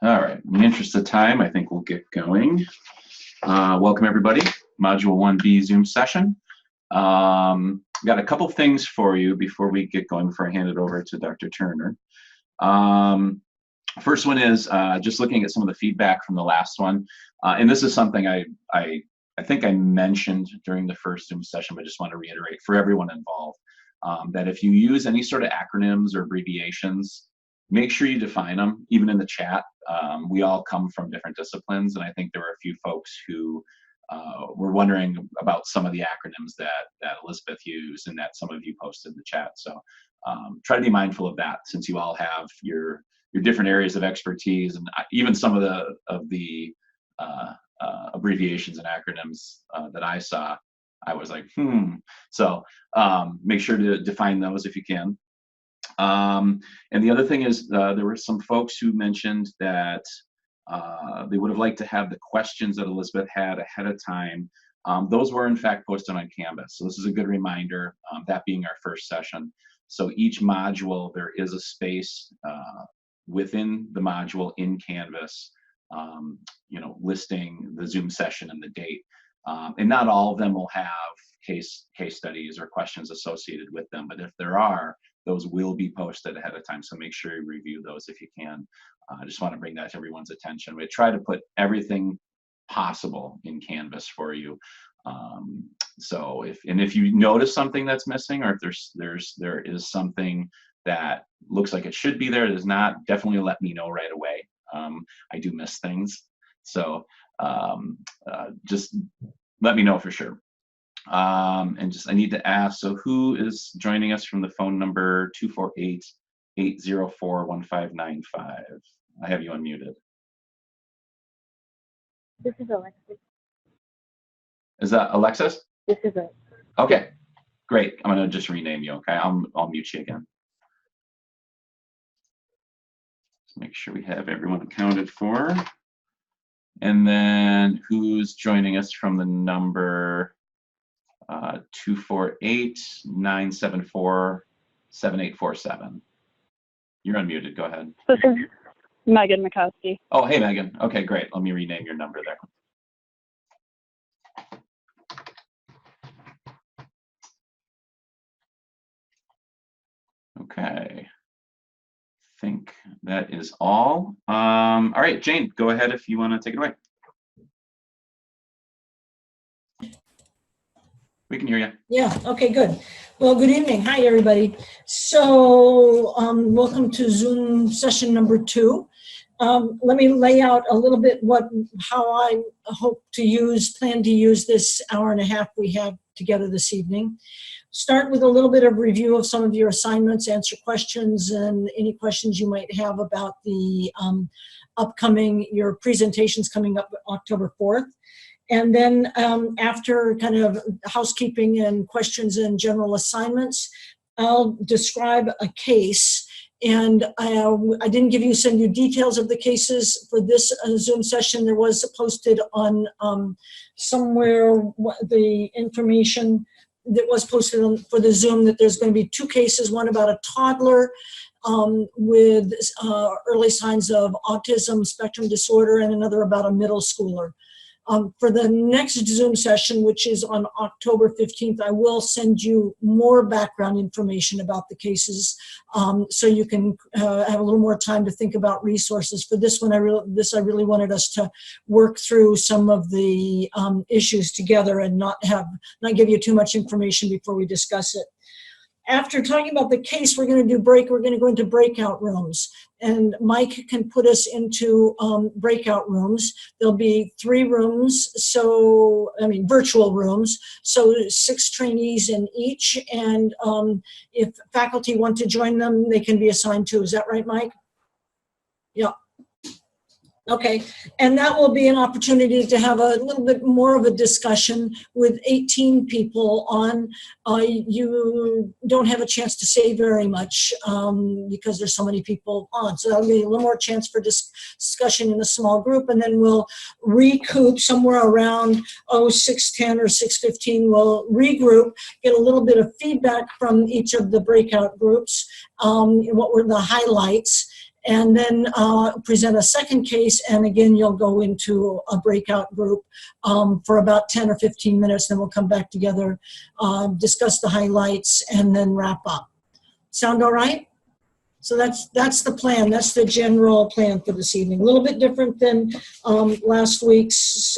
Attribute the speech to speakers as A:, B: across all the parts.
A: All right, in the interest of time, I think we'll get going. Welcome everybody, Module 1B Zoom session. Got a couple things for you before we get going before I hand it over to Dr. Turner. First one is just looking at some of the feedback from the last one. And this is something I think I mentioned during the first Zoom session, but I just want to reiterate for everyone involved, that if you use any sort of acronyms or abbreviations, make sure you define them, even in the chat. We all come from different disciplines, and I think there were a few folks who were wondering about some of the acronyms that Elizabeth used and that some of you posted in the chat. So try to be mindful of that, since you all have your different areas of expertise, and even some of the abbreviations and acronyms that I saw, I was like, So make sure to define those if you can. And the other thing is, there were some folks who mentioned that they would have liked to have the questions that Elizabeth had ahead of time. Those were in fact posted on Canvas. So this is a good reminder, that being our first session. So each module, there is a space within the module in Canvas, listing the Zoom session and the date. And not all of them will have case studies or questions associated with them, but if there are, those will be posted ahead of time, so make sure you review those if you can. I just want to bring that to everyone's attention. We try to put everything possible in Canvas for you. So if you notice something that's missing, or if there is something that looks like it should be there, it is not, definitely let me know right away. I do miss things, so just let me know for sure. And I need to ask, so who is joining us from the phone number 248-804-1595? I have you unmuted.
B: This is Alexis.
A: Is that Alexis?
B: This is it.
A: Okay, great. I'm gonna just rename you, okay? I'll mute you again. Just make sure we have everyone accounted for. And then who's joining us from the number 248-974-7847. You're unmuted. Go ahead.
B: This is Megan McCoskey.
A: Oh, hey, Megan. Okay, great. Let me rename your number there. Okay. I think that is all. All right, Jane, go ahead if you want to take it away. We can hear you.
C: Yeah, okay, good. Well, good evening. Hi, everybody. So welcome to Zoom session number 2. Let me lay out a little bit how I plan to use this hour and a half we have together this evening. Start with a little bit of review of some of your assignments, answer questions, and any questions you might have about the your presentations coming up October 4th. And then after kind of housekeeping and questions and general assignments, I'll describe a case. And I didn't send you details of the cases for this Zoom session. There was posted on somewhere the information that was posted for the Zoom that there's going to be 2 cases, one about a toddler with early signs of autism spectrum disorder, and another about a middle schooler. For the next Zoom session, which is on October 15th, I will send you more background information about the cases, so you can have a little more time to think about resources. For this one, I really wanted us to work through some of the issues together and not give you too much information before we discuss it. After talking about the case, we're going to go into breakout rooms, and Mike can put us into breakout rooms. There'll be 3 rooms, virtual rooms, so 6 trainees in each, and if faculty want to join them, they can be assigned to. Is that right, Mike? Yeah. Okay, and that will be an opportunity to have a little bit more of a discussion with 18 people on. You don't have a chance to say very much because there's so many people on. So that'll be a little more chance for discussion in a small group, and then we'll recoup somewhere around 6:10 or 6:15. We'll regroup, get a little bit of feedback from each of the breakout groups, what were the highlights. and then present a second case, and again, you'll go into a breakout group for about 10 or 15 minutes, then we'll come back together, discuss the highlights, and then wrap up. Sound all right? So that's the plan. That's the general plan for this evening. A little bit different than last week's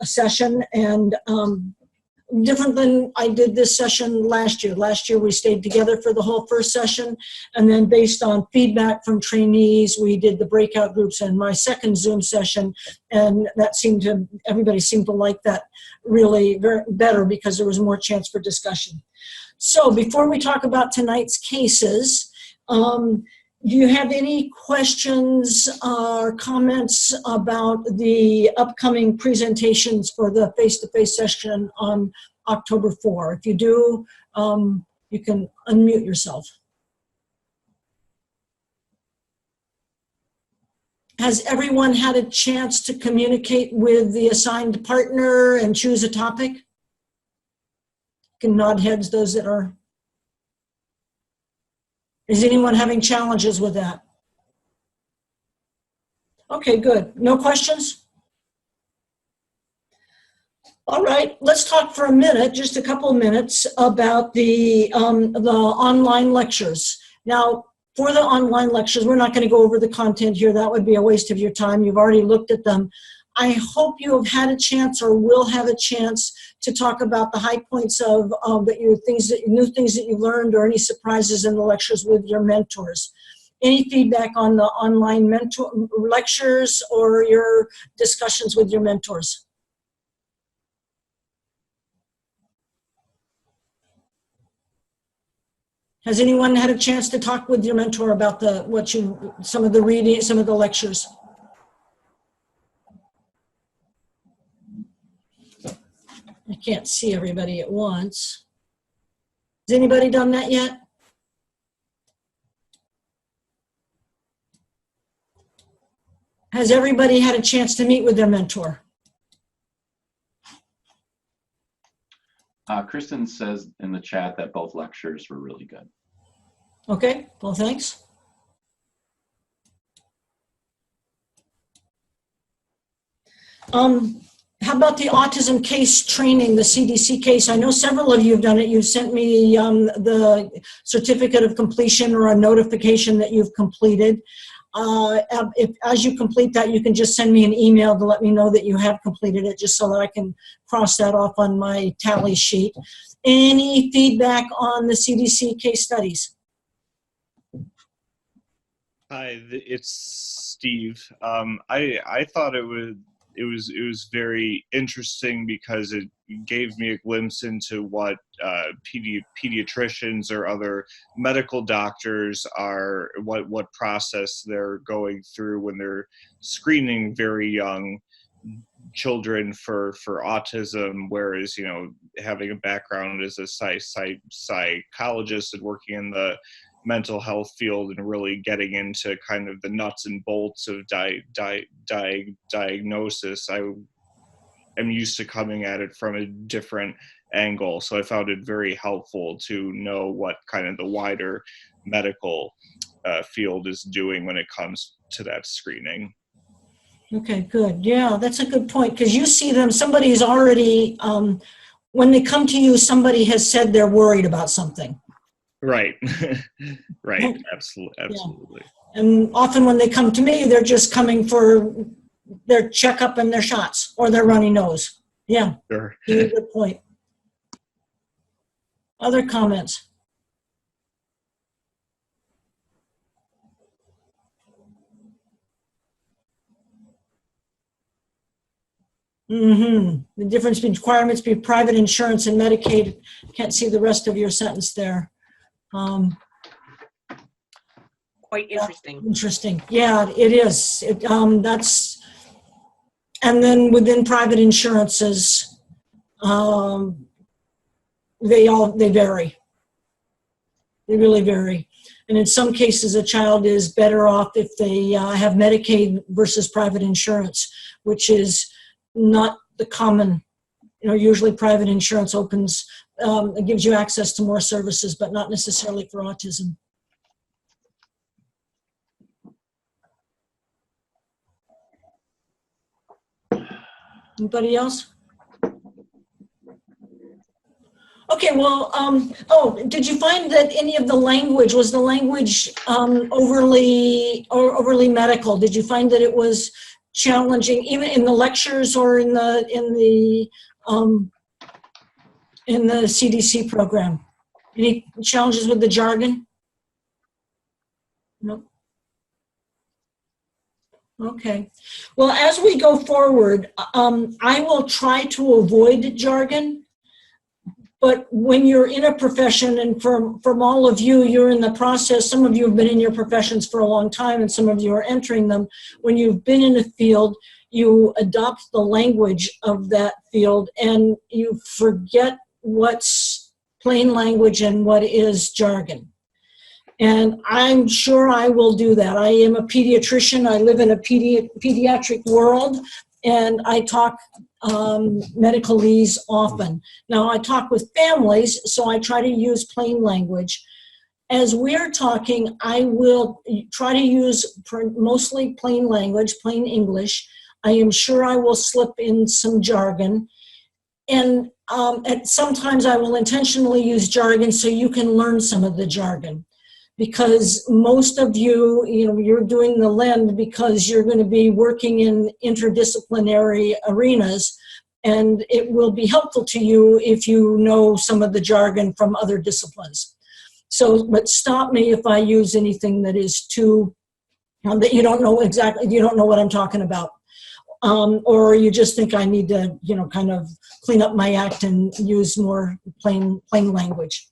C: session, and different than I did this session last year. Last year we stayed together for the whole first session, and then based on feedback from trainees, we did the breakout groups in my second Zoom session, and that everybody seemed to like that really better because there was more chance for discussion. So before we talk about tonight's cases, do you have any questions or comments about the upcoming presentations for the face-to-face session on October 4? If you do, you can unmute yourself. Has everyone had a chance to communicate with the assigned partner and choose a topic? You can nod heads, those that are. Is anyone having challenges with that? Okay, good. No questions? All right, let's talk for a minute, just a couple of minutes, about the online lectures. Now, for the online lectures, we're not going to go over the content here. That would be a waste of your time. You've already looked at them. I hope you have had a chance or will have a chance to talk about the high points of new things that you learned, or any surprises in the lectures with your mentors. Any feedback on the online lectures or your discussions with your mentors? Has anyone had a chance to talk with your mentor about some of the reading, some of the lectures? I can't see everybody at once. Has anybody done that yet? Has everybody had a chance to meet with their mentor?
A: Kristen says in the chat that both lectures were really good.
C: Okay, well, thanks. How about the autism case training, the CDC case? I know several of you have done it. You've sent me the certificate of completion or a notification that you've completed. As you complete that, you can just send me an email to let me know that you have completed it, just so that I can cross that off on my tally sheet. Any feedback on the CDC case studies?
D: Hi, it's Steve. I thought it was very interesting because it gave me a glimpse into what pediatricians or other medical doctors are, what process they're going through when they're screening very young children for autism, whereas, you know, having a background as a psychologist and working in the mental health field and really getting into kind of the nuts and bolts of diagnosis, I am used to coming at it from a different angle. So I found it very helpful to know what kind of the wider medical field is doing when it comes to that screening.
C: Okay, good. Yeah, that's a good point, because you see them, somebody's already, when they come to you, somebody has said they're worried about something.
D: Right. Right. Absolutely.
C: Yeah. And often when they come to me, they're just coming for their checkup and their shots or their runny nose. Yeah.
D: Sure.
C: Good point. Other comments? The difference between requirements between private insurance and Medicaid. Can't see the rest of your sentence there.
E: Quite interesting.
C: Interesting. Yeah, it is. That's, and then within private insurances, they vary. They really vary. And in some cases, a child is better off if they have Medicaid versus private insurance, which is not the common. You know, usually private insurance it gives you access to more services, but not necessarily for autism. Anybody else? Okay, well, oh, did you find that any of the language, was the language overly medical? Did you find that it was challenging, even in the lectures or in the CDC program? Any challenges with the jargon? No. Okay. Well, as we go forward, I will try to avoid jargon. But when you're in a profession, and from all of you, you're in the process, some of you have been in your professions for a long time and some of you are entering them. When you've been in a field, you adopt the language of that field and you forget what's plain language and what is jargon. And I'm sure I will do that. I am a pediatrician. I live in a pediatric world, and I talk medicalese often. Now, I talk with families, so I try to use plain language. As we're talking, I will try to use mostly plain language, plain English. I am sure I will slip in some jargon. And sometimes I will intentionally use jargon so you can learn some of the jargon. Because most of you, you're doing the LEND because you're going to be working in interdisciplinary arenas, and it will be helpful to you if you know some of the jargon from other disciplines. So, but stop me if I use anything that is too, that you don't know exactly, you don't know what I'm talking about. Or you just think I need to, kind of clean up my act and use more plain language.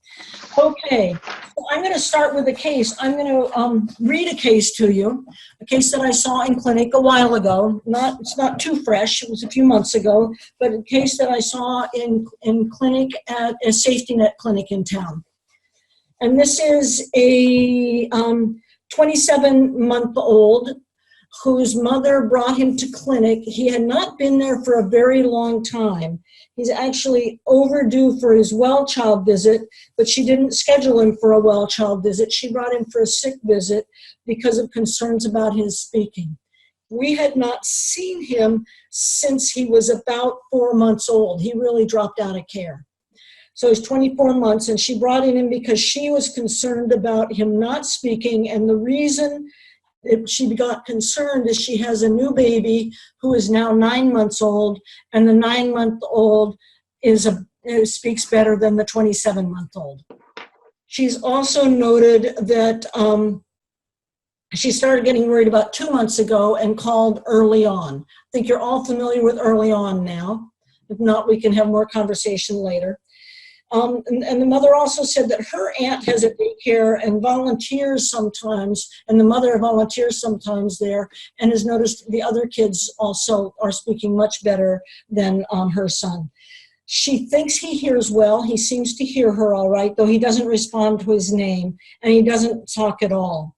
C: Okay, so I'm going to start with a case. I'm going to read a case to you, a case that I saw in clinic a while ago. It's not too fresh, it was a few months ago, but a case that I saw in clinic at a safety net clinic in town. And this is a 27-month-old whose mother brought him to clinic. He had not been there for a very long time. He's actually overdue for his well child visit, but she didn't schedule him for a well child visit. She brought him for a sick visit because of concerns about his speaking. We had not seen him since he was about 4 months old. He really dropped out of care. So he's 24 months, and she brought him in because she was concerned about him not speaking, and the reason she got concerned is she has a new baby who is now 9 months old, and the 9-month-old speaks better than the 27-month-old. She's also noted that she started getting worried about 2 months ago and called early on. I think you're all familiar with early on now. If not, we can have more conversation later. And the mother also said that her aunt has a daycare and volunteers sometimes, and the mother volunteers sometimes there, and has noticed the other kids also are speaking much better than her son. She thinks he hears well. He seems to hear her all right, though he doesn't respond to his name, and he doesn't talk at all.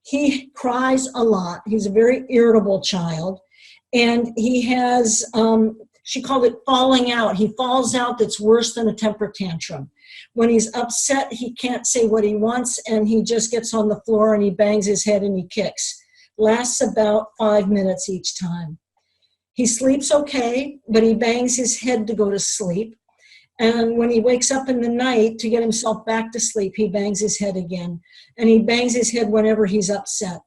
C: He cries a lot. He's a very irritable child, and he has... she called it falling out. He falls out that's worse than a temper tantrum. When he's upset, he can't say what he wants, and he just gets on the floor and he bangs his head and he kicks. Lasts about 5 minutes each time. He sleeps okay, but he bangs his head to go to sleep. And when he wakes up in the night to get himself back to sleep, he bangs his head again. And he bangs his head whenever he's upset.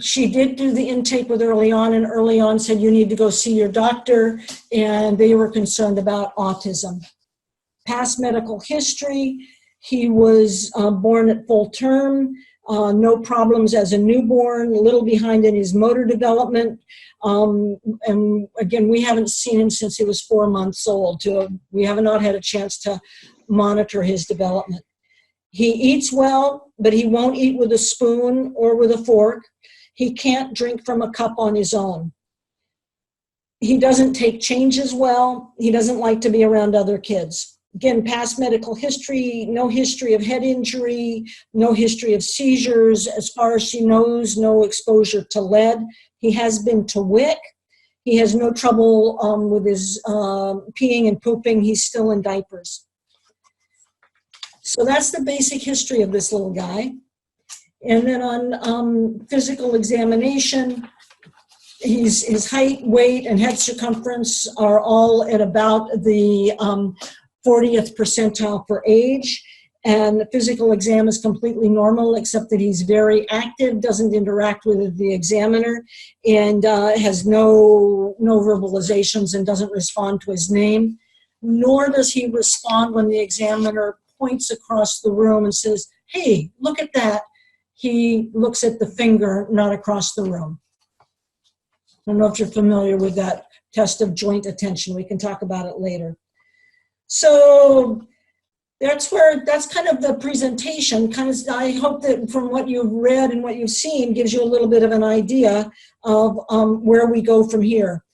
C: She did do the intake with early on, and early on said, you need to go see your doctor, and they were concerned about autism. Past medical history, he was born at full term, no problems as a newborn, a little behind in his motor development. And again, we haven't seen him since he was 4 months old. We have not had a chance to monitor his development. He eats well, but he won't eat with a spoon or with a fork. He can't drink from a cup on his own. He doesn't take changes well. He doesn't like to be around other kids. Again, past medical history, no history of head injury, no history of seizures. As far as she knows, no exposure to lead. He has been to WIC. He has no trouble with his peeing and pooping. He's still in diapers. So that's the basic history of this little guy. And then on physical examination, his height, weight, and head circumference are all at about the 40th percentile for age. And the physical exam is completely normal, except that he's very active, doesn't interact with the examiner, and has no verbalizations and doesn't respond to his name. Nor does he respond when the examiner points across the room and says, "Hey, look at that." He looks at the finger, not across the room. I don't know if you're familiar with that test of joint attention. We can talk about it later. So that's kind of the presentation. I hope that from what you've read and what you've seen gives you a little bit of an idea of where we go from here.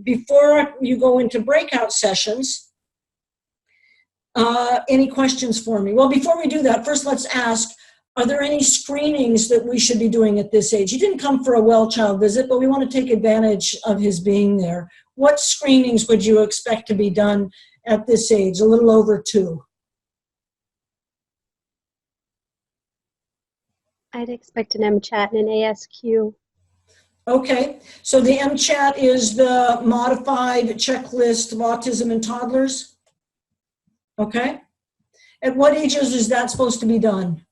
C: Before you go into breakout sessions, any questions for me? Well, before we do that, first let's ask, are there any screenings that we should be doing at this age? He didn't come for a well child visit, but we want to take advantage of his being there. What screenings would you expect to be done at this age, a little over 2?
F: I'd expect an MChat and an ASQ.
C: Okay, so the MChat is the modified checklist of autism in toddlers? Okay. At what ages is that supposed to be done?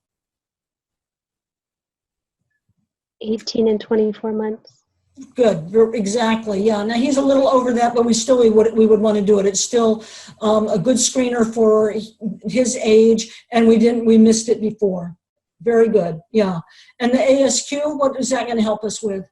F: 18 and 24 months.
C: Good, exactly, yeah. Now he's a little over that, but we would want to do it. It's still a good screener for his age, and we missed it before. Very good, yeah. And the ASQ, what is that going to help us with?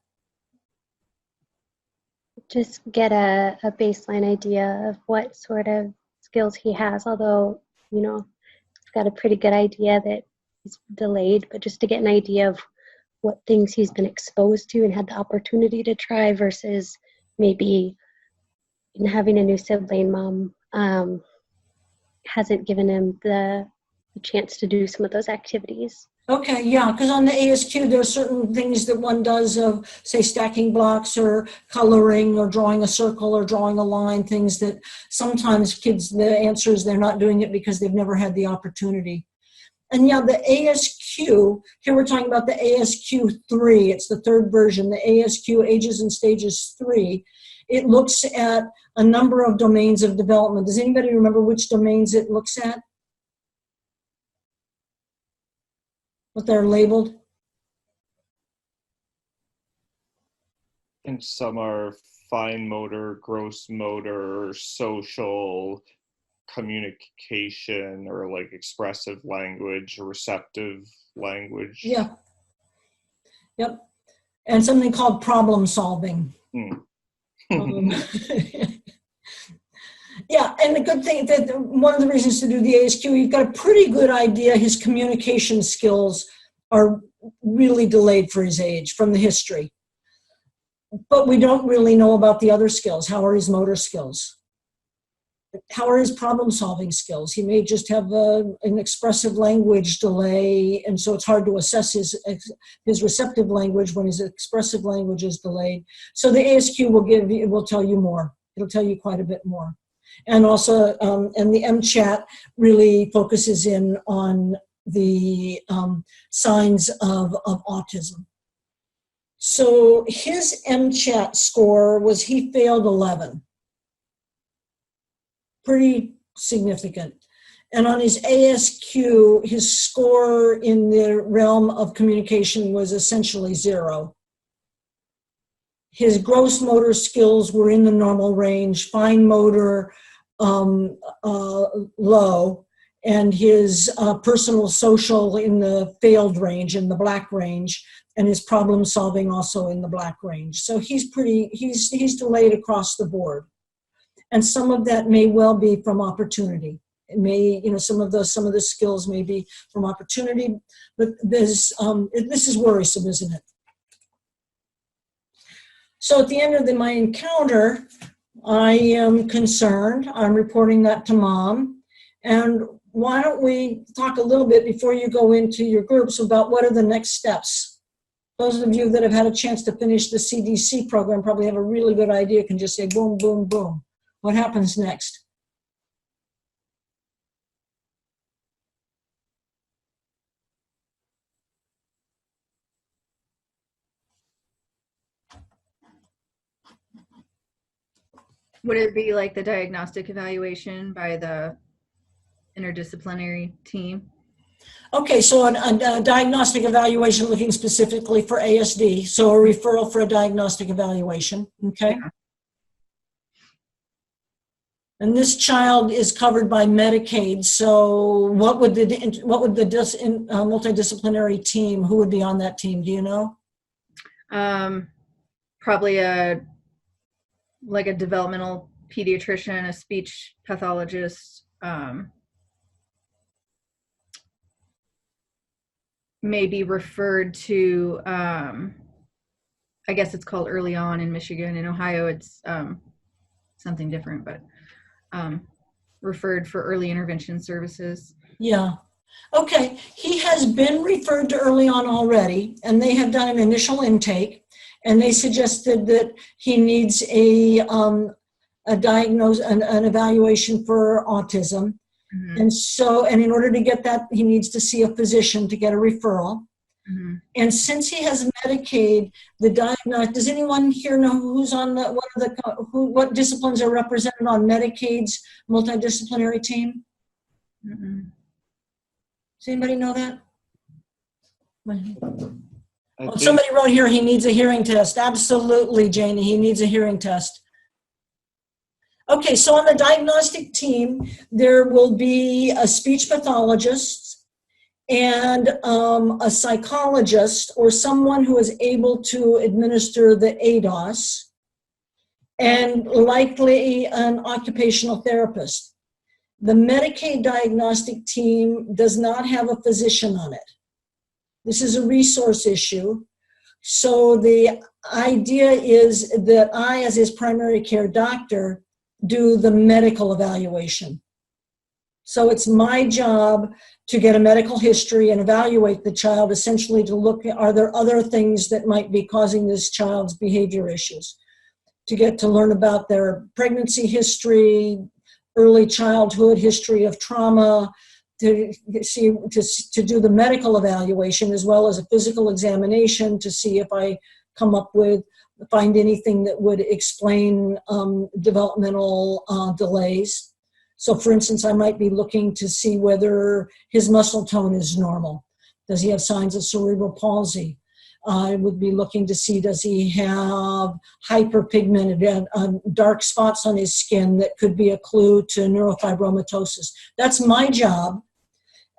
F: Just get a baseline idea of what sort of skills he has, although, he's got a pretty good idea that he's delayed, but just to get an idea of what things he's been exposed to and had the opportunity to try versus maybe having a new sibling. Mom hasn't given him the chance to do some of those activities.
C: Okay, yeah, because on the ASQ, there are certain things that one does of, say, stacking blocks or coloring or drawing a circle or drawing a line, things that sometimes kids, the answer is they're not doing it because they've never had the opportunity. And yeah, the ASQ, here we're talking about the ASQ 3, it's the third version, the ASQ Ages and Stages 3. It looks at a number of domains of development. Does anybody remember which domains it looks at? What they're labeled?
D: And some are fine motor, gross motor, social, communication, or like expressive language, or receptive language.
C: Yeah. Yep. And something called problem solving. Yeah, and the good thing that one of the reasons to do the ASQ, you've got a pretty good idea his communication skills are really delayed for his age from the history. But we don't really know about the other skills. How are his motor skills? How are his problem-solving skills? He may just have an expressive language delay, and so it's hard to assess his receptive language when his expressive language is delayed. So the ASQ will tell you more. It'll tell you quite a bit more. And also, and the MChat really focuses in on the signs of autism. So his MChat score was he failed 11. Pretty significant. And on his ASQ, his score in the realm of communication was essentially 0. His gross motor skills were in the normal range, fine motor low, and his personal social in the failed range, in the black range, and his problem solving also in the black range. So he's delayed across the board. And some of that may well be from opportunity. It may, some of the skills may be from opportunity, but this is worrisome, isn't it? So at the end of my encounter, I am concerned. I'm reporting that to Mom. And why don't we talk a little bit before you go into your groups about what are the next steps? Those of you that have had a chance to finish the CDC program probably have a really good idea, can just say boom, boom, boom. What happens next?
G: Would it be like the diagnostic evaluation by the interdisciplinary team?
C: Okay, so a diagnostic evaluation looking specifically for ASD, so a referral for a diagnostic evaluation, okay?
G: Yeah.
C: And this child is covered by Medicaid, so what would the multidisciplinary team, who would be on that team, do you know?
G: Probably like a developmental pediatrician, a speech pathologist, maybe referred to, I guess it's called early on in Michigan. In Ohio, it's something different, but referred for early intervention services.
C: Yeah. Okay, he has been referred to early on already, and they have done an initial intake, and they suggested that he needs an evaluation for autism.
G: Mm-hmm.
C: And in order to get that, he needs to see a physician to get a referral.
G: Mm-hmm.
C: And since he has Medicaid, does anyone here know who's on what disciplines are represented on Medicaid's multidisciplinary team?
G: Mm-hmm.
C: Does anybody know that? Somebody wrote here he needs a hearing test. Absolutely, Janie, he needs a hearing test. Okay, so on the diagnostic team, there will be a speech pathologist and a psychologist or someone who is able to administer the ADOS, and likely an occupational therapist. The Medicaid diagnostic team does not have a physician on it. This is a resource issue. So the idea is that I, as his primary care doctor, do the medical evaluation. So it's my job to get a medical history and evaluate the child, essentially to look at, are there other things that might be causing this child's behavior issues? To get to learn about their pregnancy history, early childhood history of trauma, to do the medical evaluation as well as a physical examination to see if I find anything that would explain developmental delays. So for instance, I might be looking to see whether his muscle tone is normal. Does he have signs of cerebral palsy? I would be looking to see, does he have hyperpigmented dark spots on his skin that could be a clue to neurofibromatosis. That's my job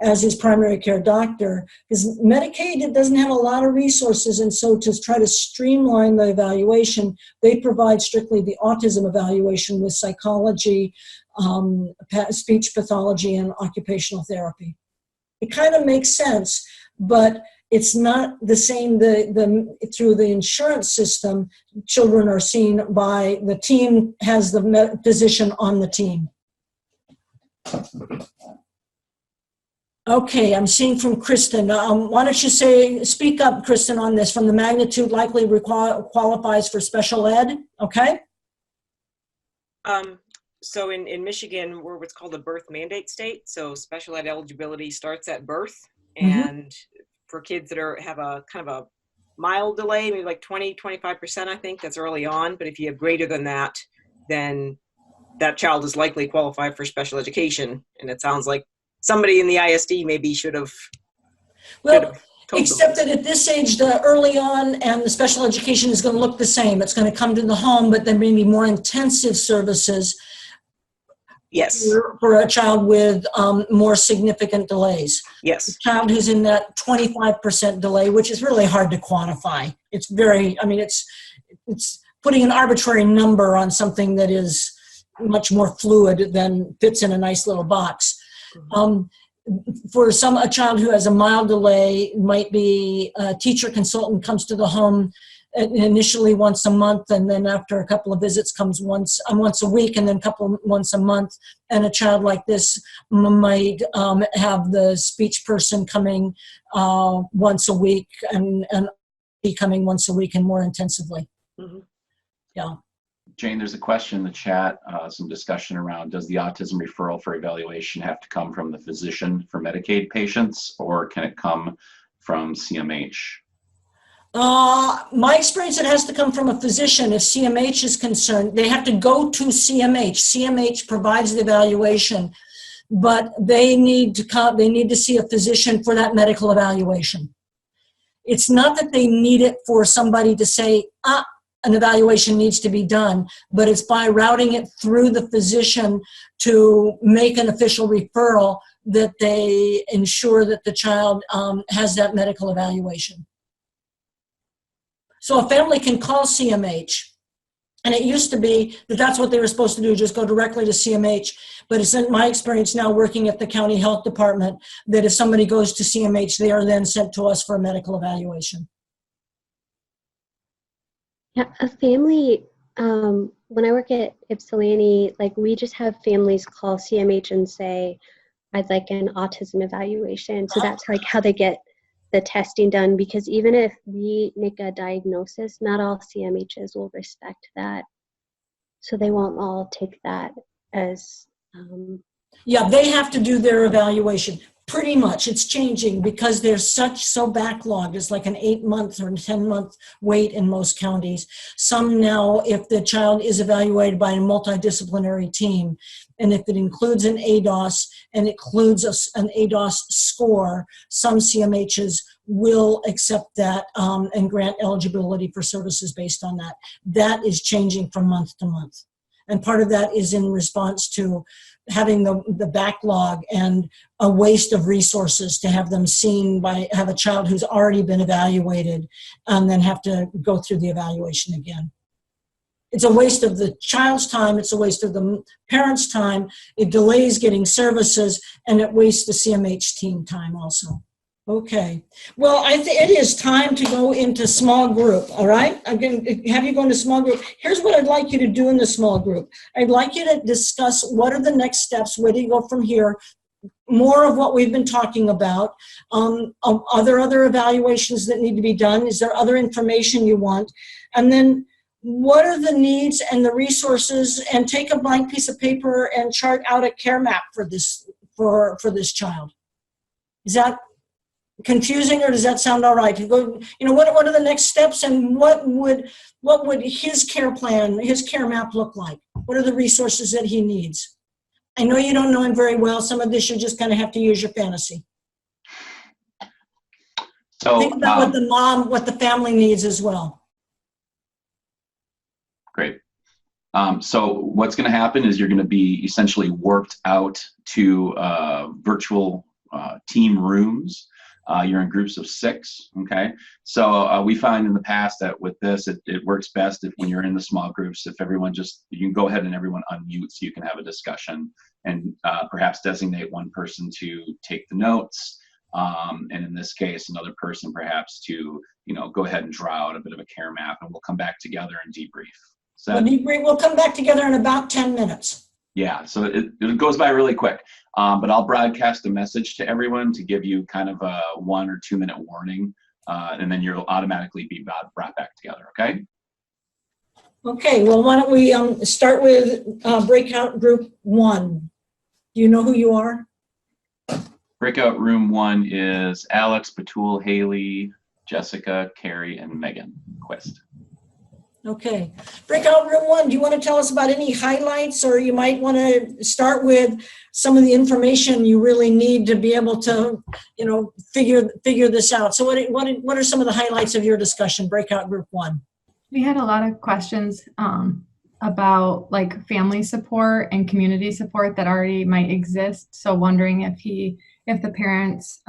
C: as his primary care doctor, because Medicaid, it doesn't have a lot of resources, and so to try to streamline the evaluation, they provide strictly the autism evaluation with psychology, speech pathology, and occupational therapy. It kind of makes sense, but it's not the same. Through the insurance system, children are seen by the team, has the physician on the team. Okay, I'm seeing from Kristen. Why don't you speak up, Kristen, on this, from the magnitude likely qualifies for special ed, okay?
E: So in Michigan, we're what's called a birth mandate state. So special ed eligibility starts at birth. And for kids that have a kind of a mild delay, maybe like 20-25%, I think, that's early on. But if you have greater than that, then that child is likely qualified for special education. And it sounds like somebody in the ISD maybe should have.
C: Well, except that at this age, the early on and the special education is going to look the same. It's going to come to the home, but there may be more intensive services.
E: Yes.
C: For a child with more significant delays.
E: Yes.
C: A child who's in that 25% delay, which is really hard to quantify. It's it's putting an arbitrary number on something that is much more fluid than fits in a nice little box. For a child who has a mild delay, might be a teacher consultant comes to the home initially once a month, and then after a couple of visits comes once a week, and then once a month. And a child like this might have the speech person coming once a week and be coming once a week and more intensively. Yeah.
A: Jane, there's a question in the chat, some discussion around, does the autism referral for evaluation have to come from the physician for Medicaid patients, or can it come from CMH?
C: My experience, it has to come from a physician. If CMH is concerned, they have to go to CMH. CMH provides the evaluation, but they need to see a physician for that medical evaluation. It's not that they need it for somebody to say, an evaluation needs to be done, but it's by routing it through the physician to make an official referral that they ensure that the child has that medical evaluation. So a family can call CMH, and it used to be that that's what they were supposed to do, just go directly to CMH. But it's in my experience now working at the county health department that if somebody goes to CMH, they are then sent to us for a medical evaluation.
F: Yeah, a family, when I work at Ypsilanti, like we just have families call CMH and say, I'd like an autism evaluation. So that's like how they get the testing done, because even if we make a diagnosis, not all CMHs will respect that. So they won't all take that as...
C: Yeah, they have to do their evaluation. Pretty much, it's changing because there's so backlogged. It's like an 8-month or 10-month wait in most counties. Some now, if the child is evaluated by a multidisciplinary team, and if it includes an ADOS and includes an ADOS score, some CMHs will accept that and grant eligibility for services based on that. That is changing from month to month. And part of that is in response to having the backlog and a waste of resources to have them seen have a child who's already been evaluated and then have to go through the evaluation again. It's a waste of the child's time, it's a waste of the parent's time, it delays getting services, and it wastes the CMH team time also. Okay, well, I think it is time to go into small group, all right? I'm going to have you go into small group. Here's what I'd like you to do in the small group. I'd like you to discuss what are the next steps, where do you go from here, more of what we've been talking about. Are there other evaluations that need to be done? Is there other information you want? And then what are the needs and the resources, and take a blank piece of paper and chart out a care map for this child. Is that confusing, or does that sound all right? What are the next steps, and what would his care plan, his care map look like? What are the resources that he needs? I know you don't know him very well. Some of this you just kind of have to use your fantasy. So think about what the family needs as well.
A: Great. So what's going to happen is you're going to be essentially worked out to virtual team rooms. You're in groups of 6, okay? So we find in the past that with this, it works best when you're in the small groups, if everyone you can go ahead and everyone unmute so you can have a discussion, and perhaps designate one person to take the notes, and in this case, another person perhaps to, go ahead and draw out a bit of a care map, and we'll come back together and debrief.
C: We'll come back together in about 10 minutes.
A: Yeah, so it goes by really quick. But I'll broadcast a message to everyone to give you kind of a 1 or 2 minute warning, and then you'll automatically be brought back together, okay?
C: Okay, well, why don't we start with breakout group 1. Do you know who you are?
A: Breakout room 1 is Alex, Batul, Haley, Jessica, Carrie, and Megan Quist.
C: Okay. Breakout room 1, do you want to tell us about any highlights, or you might want to start with some of the information you really need to be able to, figure this out? So what are some of the highlights of your discussion, breakout group 1?
G: We had a lot of questions about like family support and community support that already might exist. So wondering if the parents,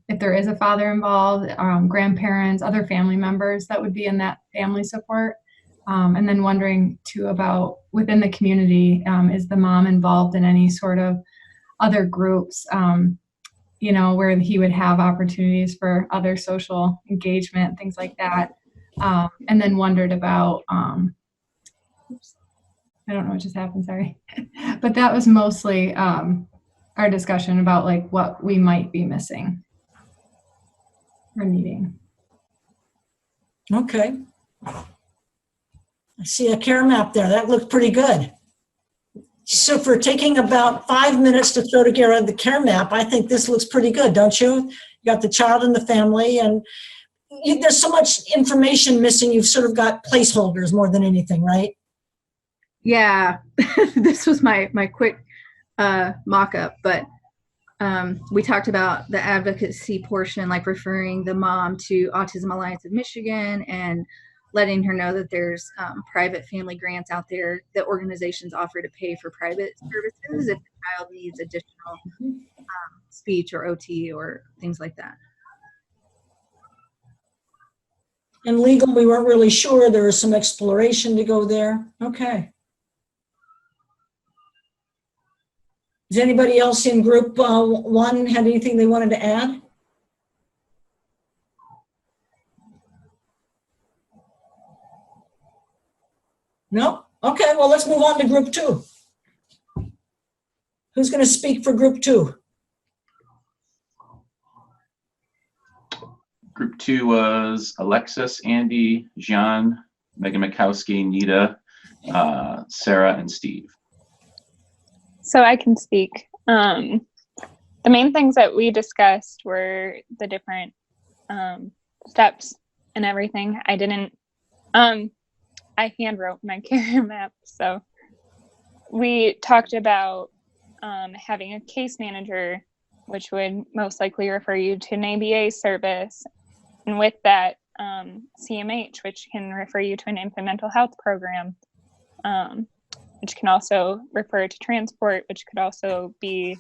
G: if there is a father involved, grandparents, other family members that would be in that family support. And then wondering too about within the community, is the mom involved in any sort of other groups, where he would have opportunities for other social engagement, things like that. And then wondered about, oops, I don't know what just happened, sorry. But that was mostly our discussion about like what we might be missing or needing.
C: Okay. I see a care map there. That looked pretty good. So for taking about 5 minutes to throw together the care map, I think this looks pretty good, don't you? You got the child and the family, and there's so much information missing, you've sort of got placeholders more than anything, right?
G: Yeah, this was my quick mock-up, but we talked about the advocacy portion, like referring the mom to Autism Alliance of Michigan and letting her know that there's private family grants out there that organizations offer to pay for private services if the child needs additional speech or OT or things like that.
C: And legal, we weren't really sure. There was some exploration to go there. Okay. Does anybody else in group 1 have anything they wanted to add? No? Okay, well, let's move on to group 2. Who's going to speak for group 2?
A: Group 2 was Alexis, Andy, Jean, Megan Mikowski, Nita, Sarah, and Steve.
H: So I can speak. The main things that we discussed were the different steps and everything. I didn't, I hand wrote my care map. So we talked about having a case manager, which would most likely refer you to an ABA service. And with that, CMH, which can refer you to an infant mental health program, which can also refer to transport, which could also be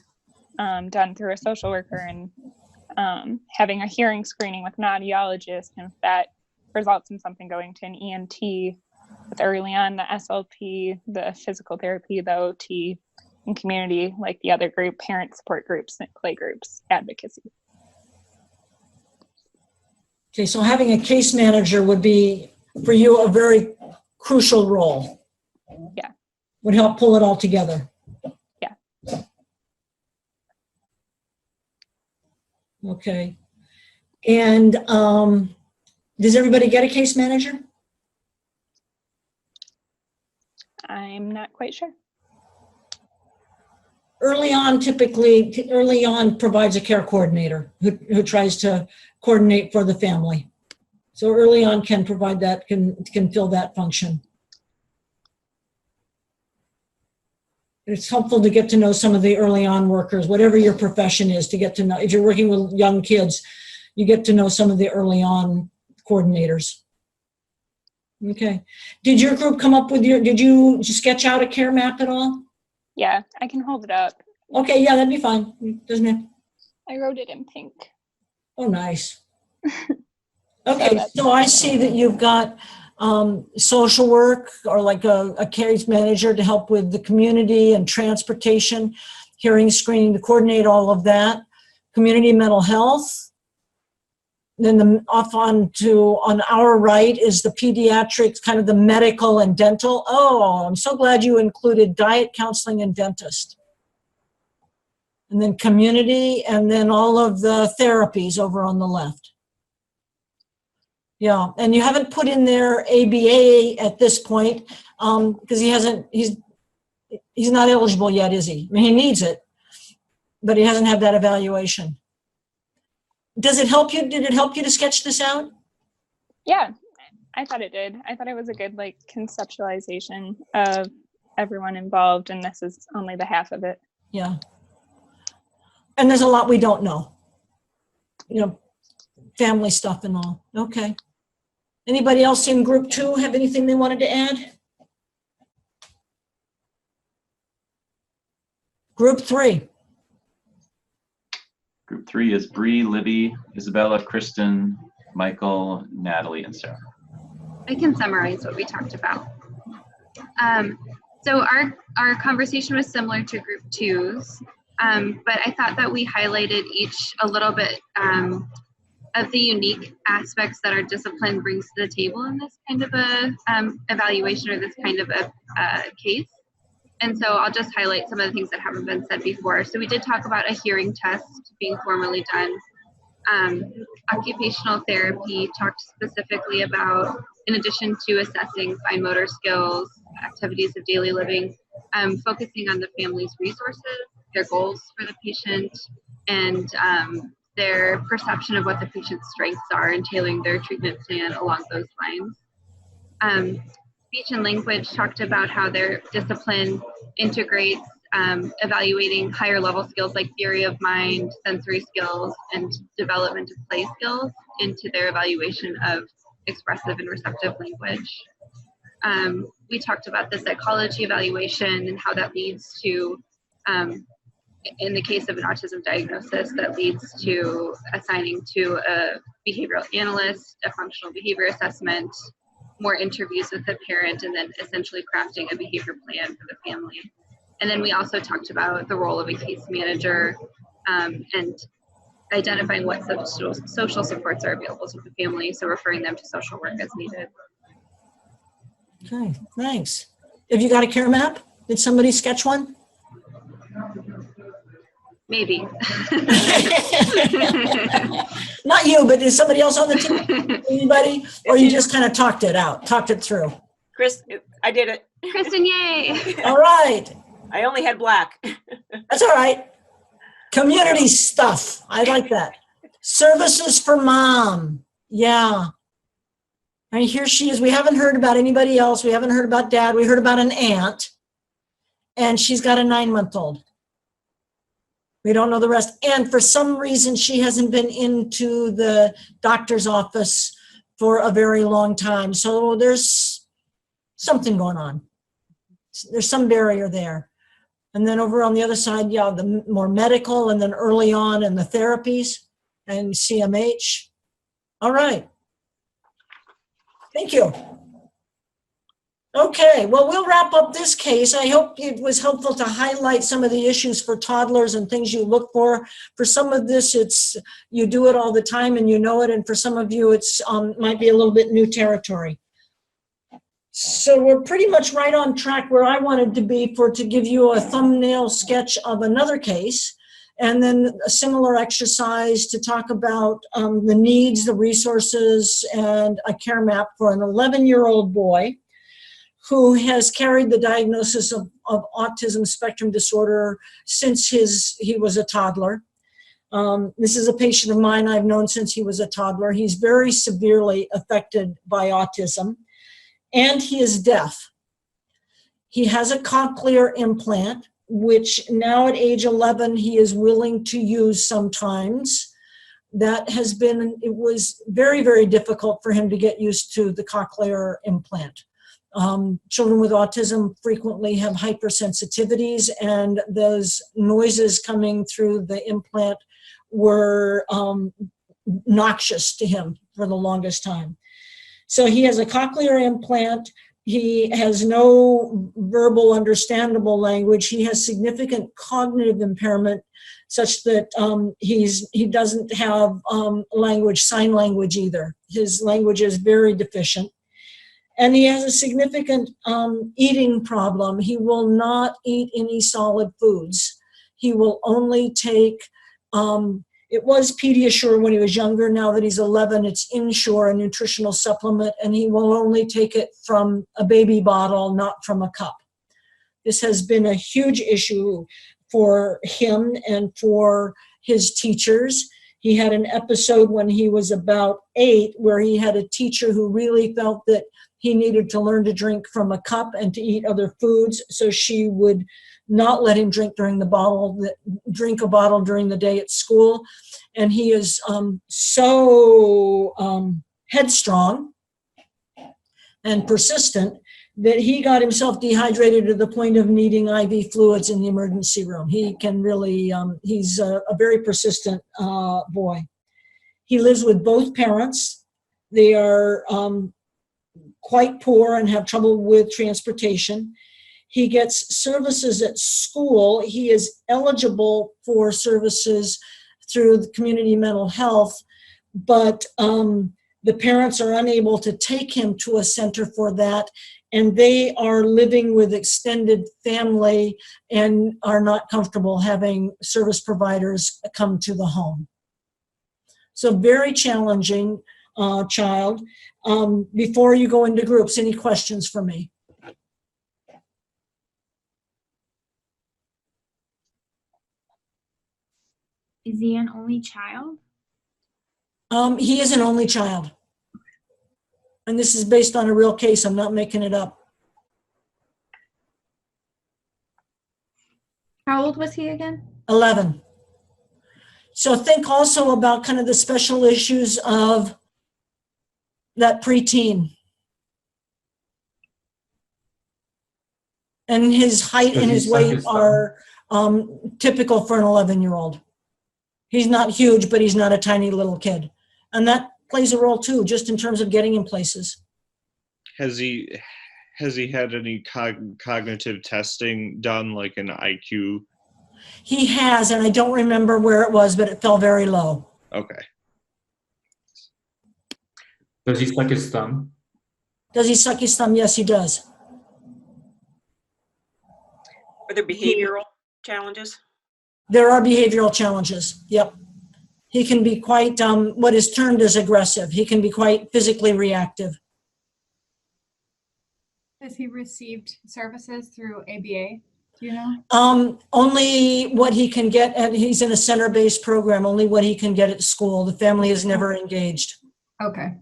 H: done through a social worker, and having a hearing screening with an audiologist. And if that results in something, going to an ENT with early on the SLP, the physical therapy, the OT, and community, like the other group, parent support groups, play groups, advocacy.
C: Okay, so having a case manager would be, for you, a very crucial role.
H: Yeah.
C: Would help pull it all together.
H: Yeah.
C: Okay. And does everybody get a case manager?
H: I'm not quite sure.
C: Early on, typically, early on provides a care coordinator who tries to coordinate for the family. So early on can provide that, can fill that function. It's helpful to get to know some of the early on workers, whatever your profession is, to get to know. If you're working with young kids, you get to know some of the early on coordinators. Okay. Did your group come up with did you sketch out a care map at all?
H: Yeah, I can hold it up.
C: Okay, yeah, that'd be fine. Doesn't it?
H: I wrote it in pink.
C: Oh, nice. Okay, so I see that you've got social work, or like a case manager to help with the community and transportation, hearing screening to coordinate all of that, community mental health. Then on our right is the pediatrics, kind of the medical and dental. Oh, I'm so glad you included diet counseling and dentist. And then community, and then all of the therapies over on the left. Yeah, and you haven't put in there ABA at this point, because he's not eligible yet, is he? I mean, he needs it, but he hasn't had that evaluation. Does it help you? Did it help you to sketch this out?
H: Yeah, I thought it did. I thought it was a good conceptualization of everyone involved, and this is only the half of it.
C: Yeah. And there's a lot we don't know. Family stuff and all. Okay. Anybody else in group 2 have anything they wanted to add? Group 3.
A: Group 3 is Bree, Libby, Isabella, Kristen, Michael, Natalie, and Sarah.
I: I can summarize what we talked about. So our conversation was similar to group 2's, but I thought that we highlighted each a little bit of the unique aspects that our discipline brings to the table in this kind of a evaluation, or this kind of a case. And so I'll just highlight some of the things that haven't been said before. So we did talk about a hearing test being formally done. Occupational therapy talked specifically about, in addition to assessing fine motor skills, activities of daily living, focusing on the family's resources, their goals for the patient, and their perception of what the patient's strengths are and tailoring their treatment plan along those lines. Speech and language talked about how their discipline integrates evaluating higher level skills like theory of mind, sensory skills, and development of play skills into their evaluation of expressive and receptive language. We talked about the psychology evaluation and how that leads to, in the case of an autism diagnosis, that leads to assigning to a behavioral analyst, a functional behavior assessment, more interviews with the parent, and then essentially crafting a behavior plan for the family. And then we also talked about the role of a case manager and identifying what social supports are available to the family, so referring them to social work as needed.
C: Okay, thanks. Have you got a care map? Did somebody sketch one?
I: Maybe.
C: Not you, but is somebody else on the team? Anybody? Or you just kind of talked it through?
E: Chris, I did it.
I: Kristen, yay!
C: All right.
E: I only had black.
C: That's all right. Community stuff. I like that. Services for mom. Yeah. And here she is. We haven't heard about anybody else. We haven't heard about dad. We heard about an aunt. And she's got a 9-month-old. We don't know the rest. And for some reason, she hasn't been into the doctor's office for a very long time. So there's something going on. There's some barrier there. And then over on the other side, yeah, the more medical, and then early on in the therapies and CMH. All right. Thank you. Okay, well, we'll wrap up this case. I hope it was helpful to highlight some of the issues for toddlers and things you look for. For some of this, it's you do it all the time and you know it, and for some of you, it's might be a little bit new territory. So we're pretty much right on track where I wanted to be to give you a thumbnail sketch of another case, and then a similar exercise to talk about the needs, the resources, and a care map for an 11-year-old boy who has carried the diagnosis of autism spectrum disorder since he was a toddler. This is a patient of mine I've known since he was a toddler. He's very severely affected by autism, and he is deaf. He has a cochlear implant, which now at age 11, he is willing to use sometimes. It was very, very difficult for him to get used to the cochlear implant. Children with autism frequently have hypersensitivities, and those noises coming through the implant were noxious to him for the longest time. So he has a cochlear implant. He has no verbal understandable language. He has significant cognitive impairment such that he doesn't have sign language either. His language is very deficient. And he has a significant eating problem. He will not eat any solid foods. He will only take, it was Pediasure when he was younger. Now that he's 11, it's Ensure, a nutritional supplement, and he will only take it from a baby bottle, not from a cup. This has been a huge issue for him and for his teachers. He had an episode when he was about 8 where he had a teacher who really felt that he needed to learn to drink from a cup and to eat other foods, so she would not let him drink drink a bottle during the day at school. And he is so headstrong and persistent that he got himself dehydrated to the point of needing IV fluids in the emergency room. He can really, he's a very persistent boy. He lives with both parents. They are quite poor and have trouble with transportation. He gets services at school. He is eligible for services through the community mental health, but the parents are unable to take him to a center for that, and they are living with extended family and are not comfortable having service providers come to the home. So very challenging child. Before you go into groups, any questions for me?
J: Is he an only child?
C: He is an only child. And this is based on a real case. I'm not making it up.
G: How old was he again?
C: 11. So think also about kind of the special issues of that preteen. And his height
J: Does
C: and
J: he
C: his
J: suck
C: weight
J: his thumb?
C: are typical for an 11-year-old. He's not huge, but he's not a tiny little kid. And that plays a role too, just in terms of getting him places.
D: Has he had any cognitive testing done, like an IQ?
C: He has, and I don't remember where it was, but it fell very low.
D: Okay.
J: Does he suck his thumb?
C: Does he suck his thumb? Yes, he does.
E: Are there behavioral challenges?
C: There are behavioral challenges. Yep. He can be quite what is termed as aggressive. He can be quite physically reactive.
K: Has he received services through ABA? Do you know?
C: Only what he can get, and he's in a center-based program, only what he can get at school. The family is never engaged.
K: Okay.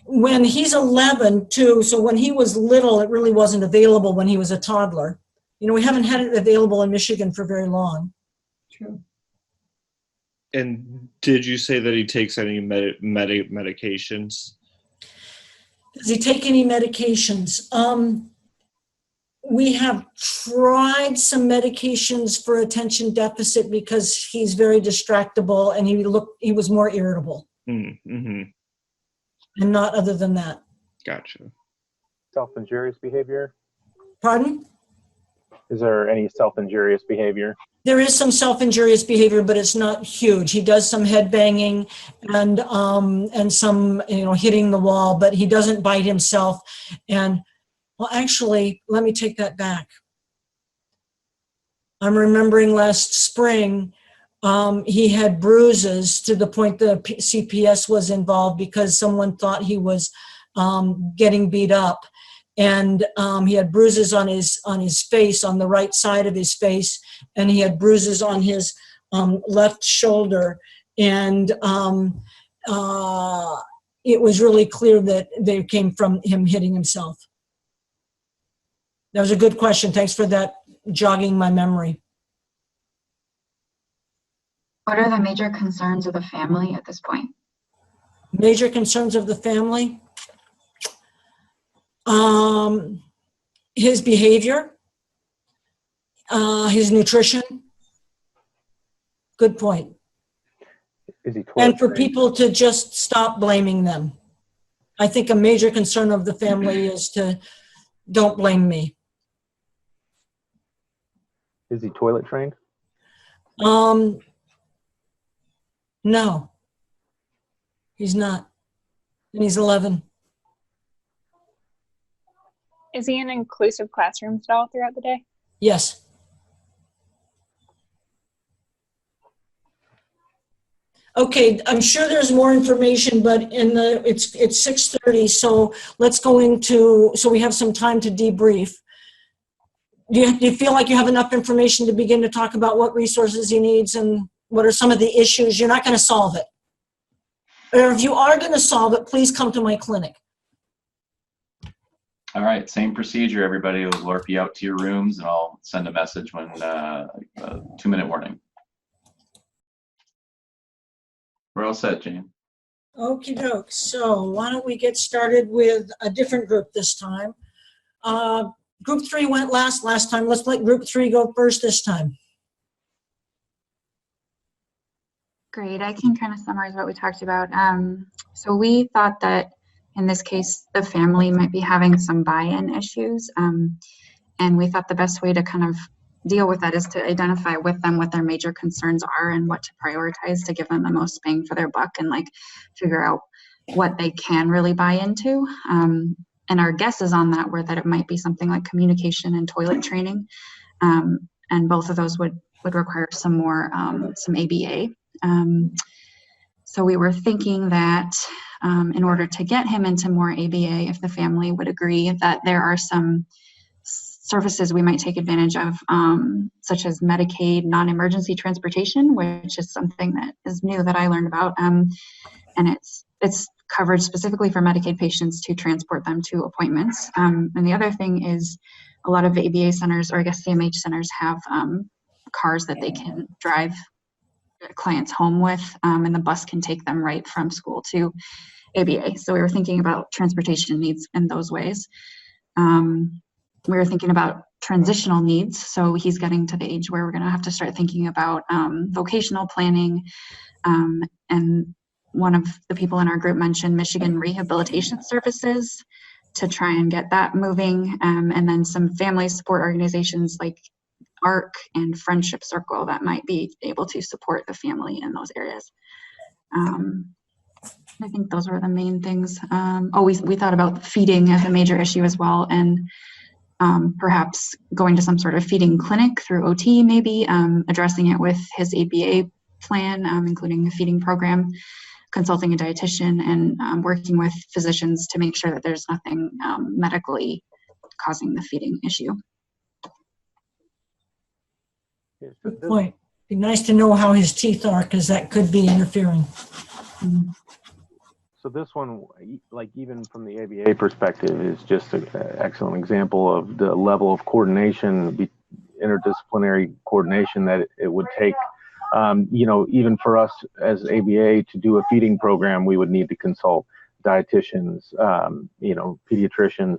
C: When he's 11 too, so when he was little, it really wasn't available when he was a toddler. You know, we haven't had it available in Michigan for very long.
K: True.
D: And did you say that he takes any medications?
C: Does he take any medications? We have tried some medications for attention deficit because he's very distractible and he was more irritable.
D: Mm-hmm.
C: And not other than that.
D: Gotcha.
L: Self-injurious behavior?
C: Pardon?
L: Is there any self-injurious behavior?
C: There is some self-injurious behavior, but it's not huge. He does some head banging and some, hitting the wall, but he doesn't bite himself. And well, actually, let me take that back. I'm remembering last spring, he had bruises to the point the CPS was involved because someone thought he was getting beat up. And he had bruises on his face, on the right side of his face, and he had bruises on his left shoulder. And it was really clear that they came from him hitting himself. That was a good question. Thanks for that, jogging my memory.
M: What are the major concerns of the family at this point?
C: Major concerns of the family? His behavior, his nutrition. Good point.
L: Is he
C: and for people to just stop blaming them. I think a major concern of the family is to don't blame me.
L: Is he toilet trained?
C: No, he's not, and he's 11.
H: Is he in inclusive classrooms at all throughout the day?
C: Yes. Okay, I'm sure there's more information, but it's 6:30, so let's go into, so we have some time to debrief. Do you feel like you have enough information to begin to talk about what resources he needs and what are some of the issues? You're not going to solve it. Or if you are going to solve it, please come to my clinic.
A: All right, same procedure, everybody. We'll LORP you out to your rooms, and I'll send a message when 2-minute warning. We're all set, Jane.
C: Okie doke. So why don't we get started with a different group this time? Group 3 went last time. Let's let group 3 go first this time.
M: Great, I can kind of summarize what we talked about. So we thought that in this case, the family might be having some buy-in issues. And we thought the best way to kind of deal with that is to identify with them what their major concerns are and what to prioritize to give them the most bang for their buck and like figure out what they can really buy into. And our guesses on that were that it might be something like communication and toilet training. And both of those would require some more, some ABA. So we were thinking that in order to get him into more ABA, if the family would agree that there are some services we might take advantage of, such as Medicaid non-emergency transportation, which is something that is new that I learned about, and it's covered specifically for Medicaid patients to transport them to appointments. And the other thing is a lot of ABA centers, or I guess CMH centers, have cars that they can drive clients home with, and the bus can take them right from school to ABA. So we were thinking about transportation needs in those ways. We were thinking about transitional needs. So he's getting to the age where we're going to have to start thinking about vocational planning. And one of the people in our group mentioned Michigan Rehabilitation Services to try and get that moving. And then some family support organizations like ARC and Friendship Circle that might be able to support the family in those areas. I think those were the main things. We thought about feeding as a major issue as well, and perhaps going to some sort of feeding clinic through OT, maybe addressing it with his ABA plan, including a feeding program, consulting a dietitian, and working with physicians to make sure that there's nothing medically causing the feeding issue.
C: Good point. Be nice to know how his teeth are, because that could be interfering.
L: So this one, like even from the ABA perspective, is just an excellent example of the level of coordination, interdisciplinary coordination that it would take. Even for us as ABA to do a feeding program, we would need to consult dietitians, pediatricians,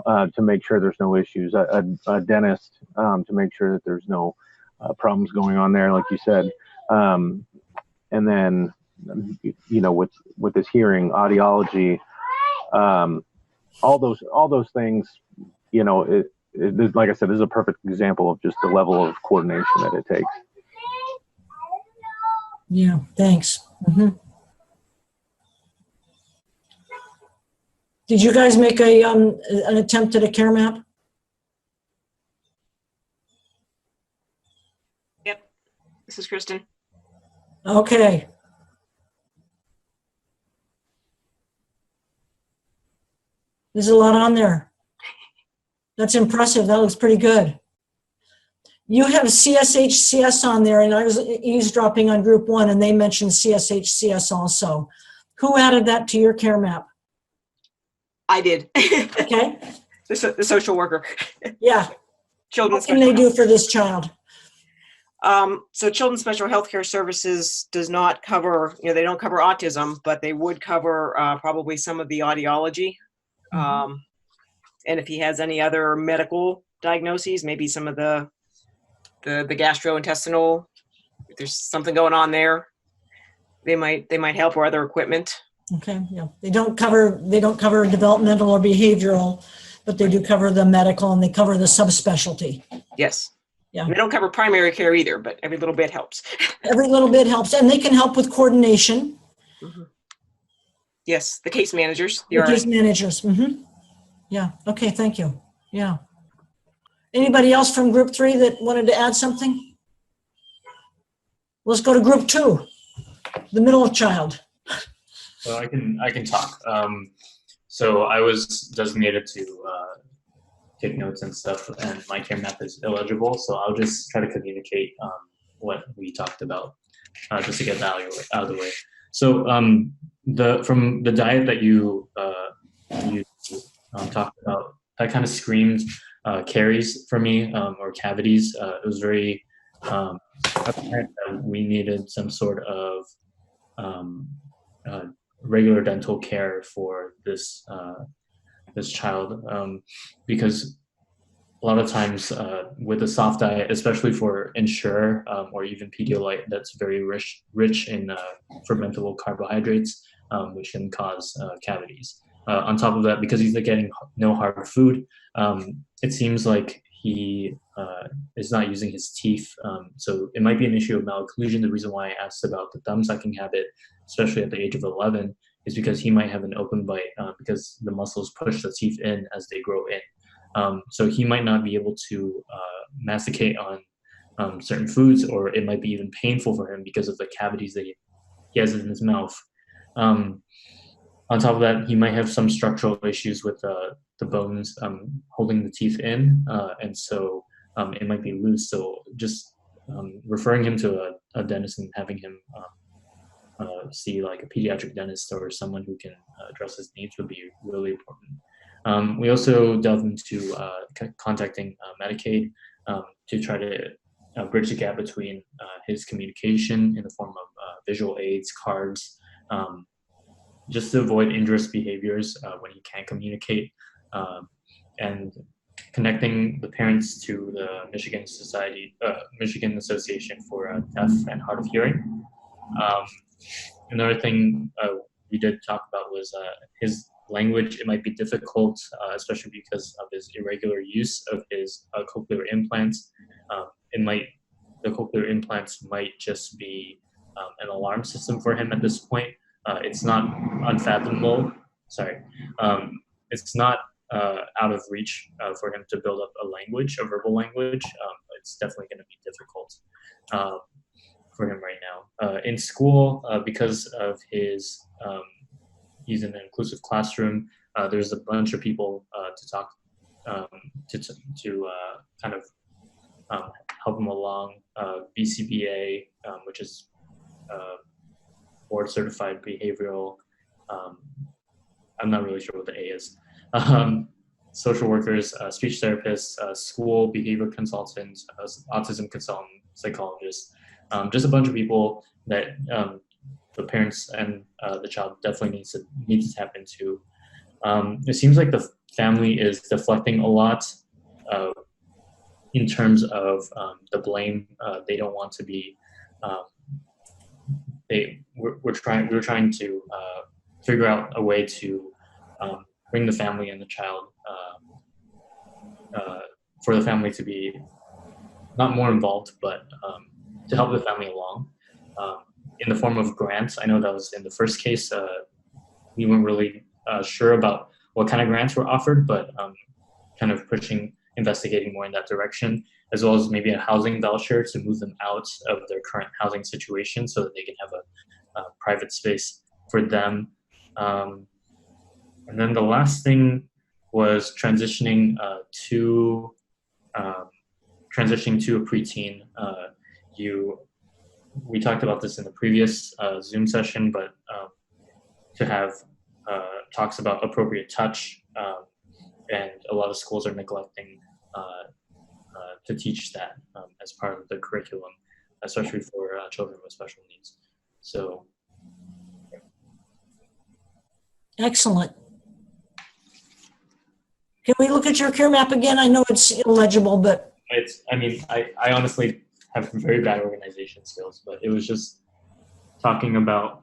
L: to make sure there's no issues, a dentist, to make sure that there's no problems going on there, like you said. And then, with this hearing, audiology, all those things, like I said, this is a perfect example of just the level of coordination that it takes.
C: Yeah, thanks. Did you guys make an attempt at a care map?
E: Yep, this is Kristen.
C: Okay. There's a lot on there. That's impressive. That looks pretty good. You have CSHCS on there, and I was eavesdropping on group 1, and they mentioned CSHCS also. Who added that to your care map?
E: I did.
C: Okay.
E: The social worker.
C: Yeah.
E: Children's
C: What can they do for this child?
E: So Children's Special Healthcare Services does not cover, they don't cover autism, but they would cover probably some of the audiology. And if he has any other medical diagnoses, maybe some of the gastrointestinal, if there's something going on there, they might help, or other equipment.
C: Okay, yeah. They don't cover developmental or behavioral, but they do cover the medical, and they cover the subspecialty.
E: Yes.
C: Yeah.
E: They don't cover primary care either, but every little bit helps.
C: Every little bit helps, and they can help with coordination.
E: Yes, the case managers.
C: The case managers. Yeah. Okay. Thank you. Yeah. Anybody else from group 3 that wanted to add something? Let's go to group 2, the middle child.
J: So I can talk. So I was designated to take notes and stuff, and my care map is illegible. So I'll just try to communicate what we talked about, just to get that out of the way. So from the diet that you talked about, that kind of screamed caries for me, or cavities. It was very apparent that we needed some sort of regular dental care for this child, because a lot of times with a soft diet, especially for Ensure or even Pedialyte, that's very rich in fermentable carbohydrates, which can cause cavities. On top of that, because he's getting no hard food, it seems like he is not using his teeth. So it might be an issue of malocclusion. The reason why I asked about the thumb sucking habit, especially at the age of 11, is because he might have an open bite because the muscles push the teeth in as they grow in. So he might not be able to masticate on certain foods, or it might be even painful for him because of the cavities that he has in his mouth. On top of that, he might have some structural issues with the bones holding the teeth in, and so it might be loose. So just referring him to a dentist and having him see like a pediatric dentist or someone who can address his needs would be really important. We also delved into contacting Medicaid to try to bridge the gap between his communication in the form of visual aids, cards, just to avoid injurious behaviors when he can't communicate, and connecting the parents to the Michigan Association for Deaf and Hard of Hearing. Another thing we did talk about was his language. It might be difficult, especially because of his irregular use of his cochlear implants. The cochlear implants might just be an alarm system for him at this point. It's not unfathomable. Sorry, it's not out of reach for him to build up a language, a verbal language. It's definitely going to be difficult for him right now. In school, because of his, he's in an inclusive classroom, there's a bunch of people to talk, to kind of help him along. BCBA, which is board certified behavioral, I'm not really sure what the A is. Social workers, speech therapists, school behavior consultants, autism consultant, psychologists, just a bunch of people that the parents and the child definitely needs to tap into. It seems like the family is deflecting a lot in terms of the blame. They don't want to be. We're trying to figure out a way to bring the family and the child, for the family to be not more involved, but to help the family along in the form of grants. I know that was in the first case. We weren't really sure about what kind of grants were offered, but kind of investigating more in that direction, as well as maybe a housing voucher to move them out of their current housing situation so that they can have a private space for them. And then the last thing was transitioning to a preteen. We talked about this in the previous Zoom session, but to have talks about appropriate touch, and a lot of schools are neglecting to teach that as part of the curriculum, especially for children with special needs. So,
C: Excellent. Can we look at your care map again? I know it's illegible, but
J: I honestly have very bad organization skills, but it was just talking about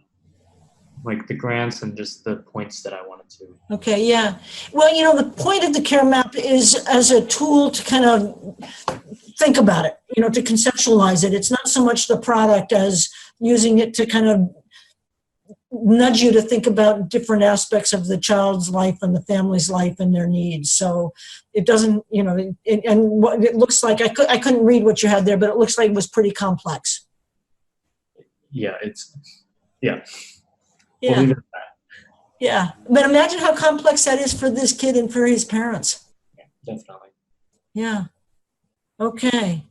J: like the grants and just the points that I wanted to.
C: Okay, yeah. Well, the point of the care map is as a tool to kind of think about it, to conceptualize it. It's not so much the product as using it to kind of nudge you to think about different aspects of the child's life and the family's life and their needs. So it doesn't, and what it looks like, I couldn't read what you had there, but it looks like it was pretty complex.
J: Yeah,
C: Yeah.
J: We'll leave it at that.
C: Yeah, but imagine how complex that is for this kid and for his parents.
J: Yeah, definitely.
C: Yeah. Okay.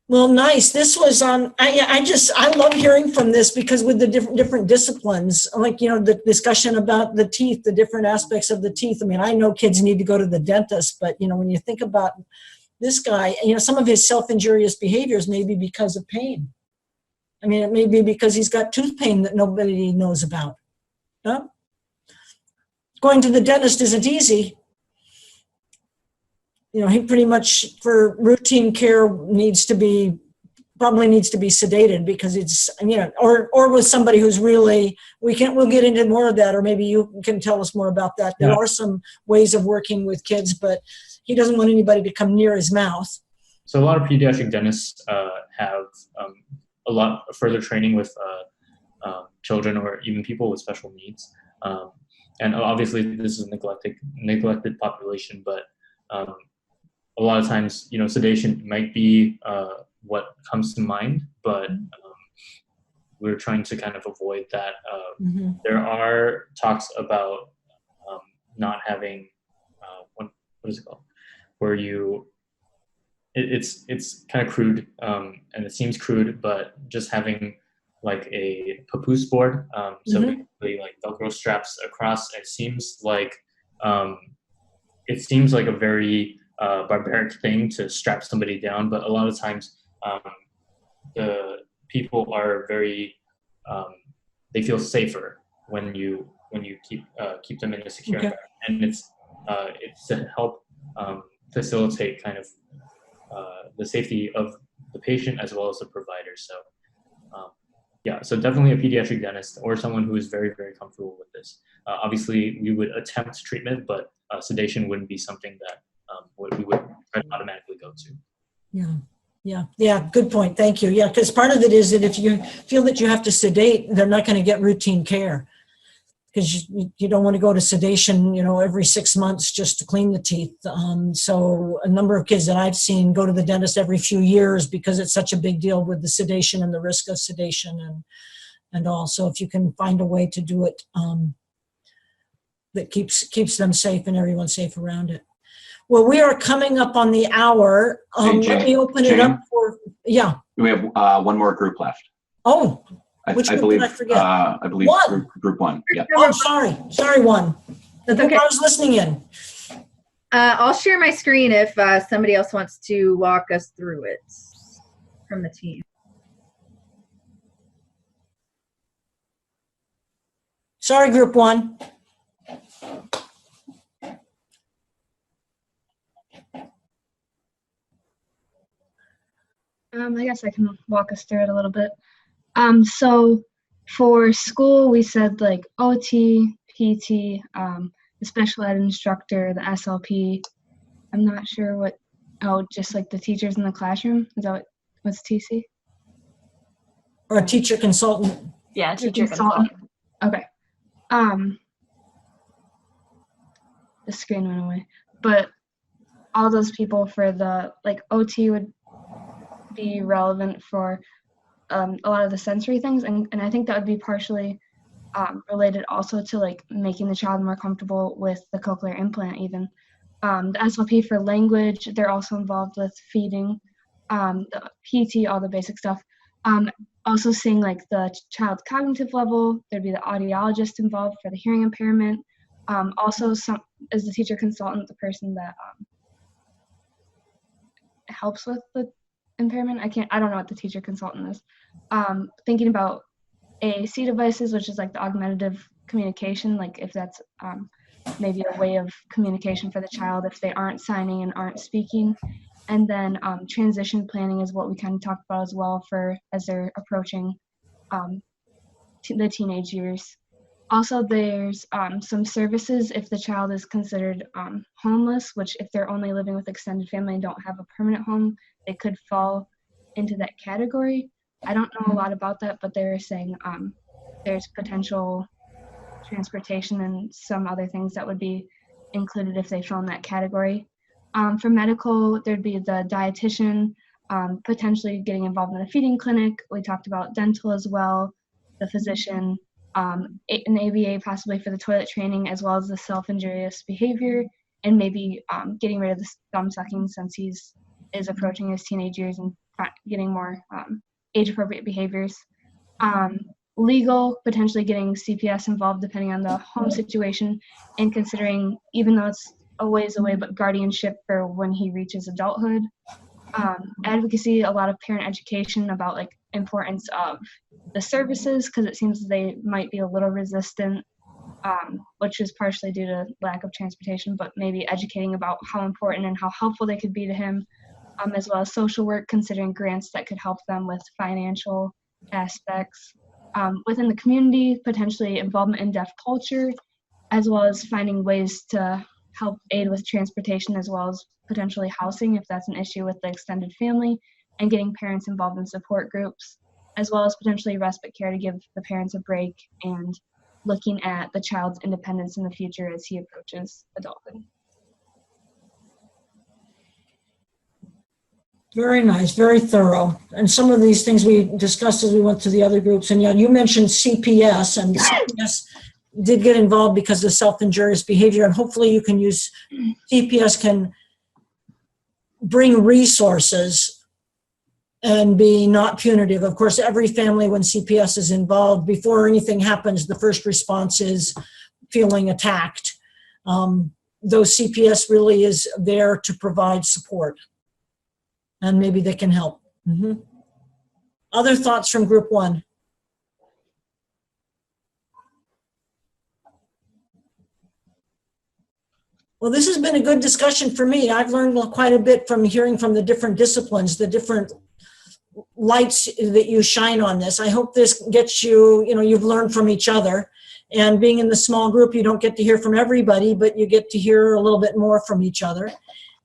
C: Well, nice. This was on. I love hearing from this because with the different disciplines, like the discussion about the teeth, the different aspects of the teeth. I mean, I know kids need to go to the dentist, but when you think about this guy, some of his self-injurious behaviors may be because of pain. I mean, it may be because he's got tooth pain that nobody knows about. Huh? Going to the dentist isn't easy. He pretty much, for routine care, probably needs to be sedated because it's, or with somebody who's really, we'll get into more of that, or maybe you can tell us more about that. There are some ways of working with kids, but he doesn't want anybody to come near his mouth.
J: So a lot of pediatric dentists have a lot of further training with children or even people with special needs. And obviously this is a neglected population, but a lot of times, sedation might be what comes to mind, but we're trying to kind of avoid that. There are talks about not having, what is it called? Where it's kind of crude, and it seems crude, but just having like a papoose board. So
C: Mhm.
J: basically like Velcro straps across. It seems like a very barbaric thing to strap somebody down, but a lot of times the people are very they feel safer when you keep them in a secure
C: Okay.
J: environment, and it's to help facilitate kind of the safety of the patient as well as the provider. So yeah, so definitely a pediatric dentist or someone who is very, very comfortable with this. Obviously, we would attempt treatment, but sedation wouldn't be something that we would automatically go to.
C: Yeah. Good point. Thank you. Yeah, because part of it is that if you feel that you have to sedate, they're not going to get routine care, because you don't want to go to sedation, every 6 months just to clean the teeth. So a number of kids that I've seen go to the dentist every few years because it's such a big deal with the sedation and the risk of sedation and all. So if you can find a way to do it that keeps them safe and everyone safe around it. Well, we are coming up on the hour.
A: Hey,
C: Let me open it up for, yeah.
A: We have one more group left.
C: Oh,
A: I
C: which group
A: believe,
C: did I forget?
A: I believe
C: One.
A: group one. Yeah.
C: Oh, sorry, one.
G: That's
C: Who
G: okay.
C: I was listening in.
G: I'll share my screen if somebody else wants to walk us through it from the team.
C: Sorry, group one.
N: I guess I can walk us through it a little bit. So for school, we said like OT, PT, the special ed instructor, the SLP. I'm not sure just like the teachers in the classroom. Is that what's TC?
C: Or a teacher consultant.
N: Yeah, teacher consultant. Okay. The screen went away. But all those people for the OT would be relevant for a lot of the sensory things, and I think that would be partially related also to making the child more comfortable with the cochlear implant even. The SLP for language, they're also involved with feeding, the PT, all the basic stuff. Also seeing the child's cognitive level, there'd be the audiologist involved for the hearing impairment. Also as the teacher consultant, the person that helps with the impairment. I don't know what the teacher consultant is. Thinking about AAC devices, which is the augmentative communication, if that's maybe a way of communication for the child if they aren't signing and aren't speaking. And then transition planning is what we kind of talked about as well for as they're approaching the teenage years. Also, there's some services if the child is considered homeless, which if they're only living with extended family and don't have a permanent home, they could fall into that category. I don't know a lot about that, but they were saying there's potential transportation and some other things that would be included if they fell in that category. For medical, there'd be the dietitian, potentially getting involved in a feeding clinic. We talked about dental as well, the physician, an ABA possibly for the toilet training, as well as the self-injurious behavior, and maybe getting rid of the thumb sucking since he is approaching his teenage years and getting more age-appropriate behaviors. Legal, potentially getting CPS involved depending on the home situation, and considering, even though it's a ways away, but guardianship for when he reaches adulthood. Advocacy, a lot of parent education about importance of the services, because it seems they might be a little resistant, which is partially due to lack of transportation, but maybe educating about how important and how helpful they could be to him, as well as social work, considering grants that could help them with financial aspects. Within the community, potentially involvement in deaf culture, as well as finding ways to help aid with transportation, as well as potentially housing if that's an issue with the extended family, and getting parents involved in support groups, as well as potentially respite care to give the parents a break and looking at the child's independence in the future as he approaches adulthood.
C: Very nice, very thorough. And some of these things we discussed as we went to the other groups. And yeah, you mentioned CPS, and CPS did get involved because of self-injurious behavior. And hopefully you can use, CPS can bring resources and be not punitive. Of course, every family, when CPS is involved, before anything happens, the first response is feeling attacked. Though CPS really is there to provide support, and maybe they can help. Other thoughts from group one? Well, this has been a good discussion for me. I've learned quite a bit from hearing from the different disciplines, the different lights that you shine on this. I hope this gets you, you've learned from each other. And being in the small group, you don't get to hear from everybody, but you get to hear a little bit more from each other.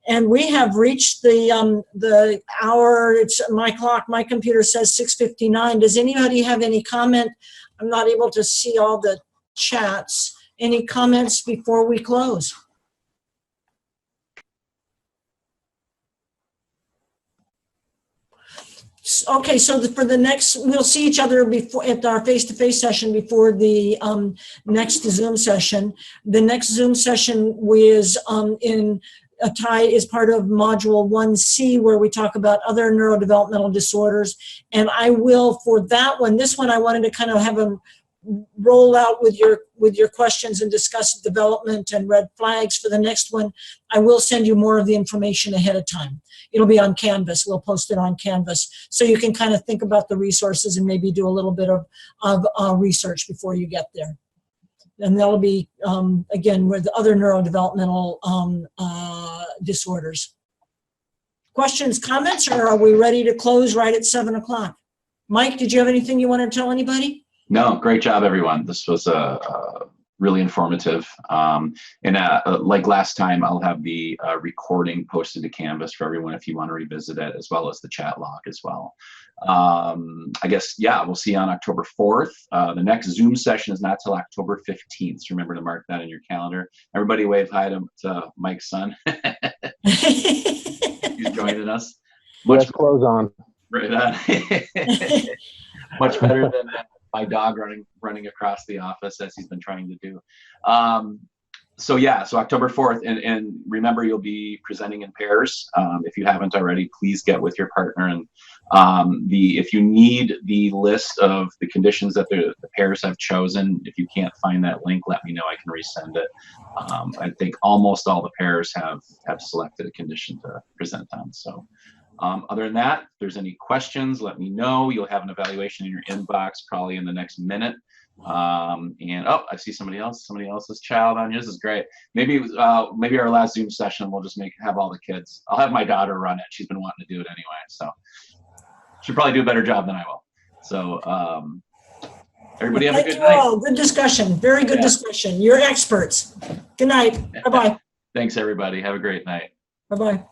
C: And we have reached the hour. It's my clock. My computer says 6:59. Does anybody have any comment? I'm not able to see all the chats. Any comments before we close? Okay, so for the next, we'll see each other before at our face-to-face session before the next Zoom session. The next Zoom session is is part of module 1C, where we talk about other neurodevelopmental disorders. And I will, for that one, this one I wanted to kind of have a roll out with your questions and discuss development and red flags. For the next one, I will send you more of the information ahead of time. It'll be on Canvas. We'll post it on Canvas, so you can kind of think about the resources and maybe do a little bit of research before you get there. And that'll be, again, with other neurodevelopmental disorders. Questions, comments, or are we ready to close right at 7 o'clock? Mike, did you have anything you want to tell anybody?
A: No, great job, everyone. This was really informative. Like last time, I'll have the recording posted to Canvas for everyone if you want to revisit it, as well as the chat log as well. I guess, yeah, we'll see you on October 4th. The next Zoom session is not till October 15th. So remember to mark that in your calendar. Everybody wave hi to Mike's son. He's joining us.
L: Much clothes on.
A: Right on. Much better than my dog running across the office as he's been trying to do. So yeah, so October 4th, and remember, you'll be presenting in pairs. If you haven't already, please get with your partner. And if you need the list of the conditions that the pairs have chosen, if you can't find that link, let me know. I can resend it. I think almost all the pairs have selected a condition to present on. So other than that, if there's any questions, let me know. You'll have an evaluation in your inbox probably in the next minute. And I see somebody else's child on here. This is great. Maybe our last Zoom session, we'll just have all the kids. I'll have my daughter run it. She's been wanting to do it anyway, so she'll probably do a better job than I will. So everybody have a good night.
C: All. Good discussion. Very good discussion. You're experts. Good night. Bye-bye.
A: Thanks, everybody. Have a great night.
C: Bye-bye.